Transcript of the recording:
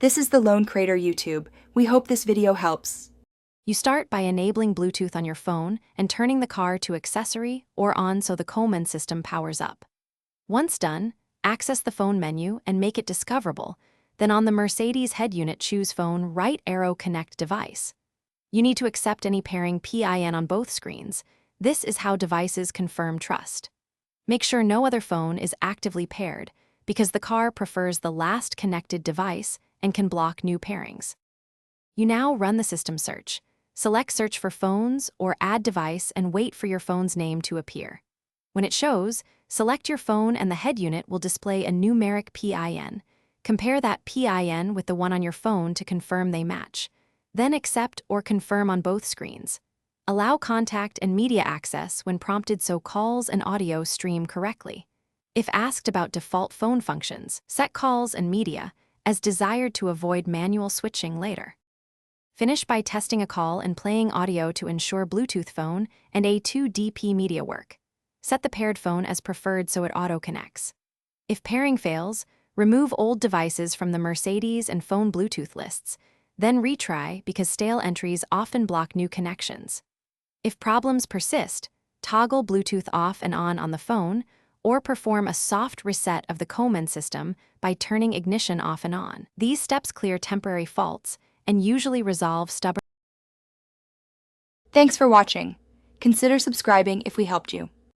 This is the Lone Crater YouTube. We hope this video helps. You start by enabling Bluetooth on your phone and turning the car to accessory or on so the Coleman system powers up. Once done, access the phone menu and make it discoverable. Then on the Mercedes head unit, choose Phone right arrow Connect Device. You need to accept any pairing PIN on both screens. This is how devices confirm trust. Make sure no other phone is actively paired, because the car prefers the last connected device and can block new pairings. You now run the system search. Select Search for Phones or Add Device and wait for your phone's name to appear. When it shows, select your phone and the head unit will display a numeric PIN. Compare that PIN with the one on your phone to confirm they match. Then accept or confirm on both screens. Allow contact and media access when prompted so calls and audio stream correctly. If asked about default phone functions, set calls and media as desired to avoid manual switching later. Finish by testing a call and playing audio to ensure Bluetooth phone and A2DP media work. Set the paired phone as preferred so it auto-connects. If pairing fails, remove old devices from the Mercedes and phone Bluetooth lists, then retry because stale entries often block new connections. If problems persist, toggle Bluetooth off and on the phone, or perform a soft reset of the Coleman system by turning ignition off and on. These steps clear temporary faults and usually resolve stubborn. Thanks for watching. Consider subscribing if we helped you.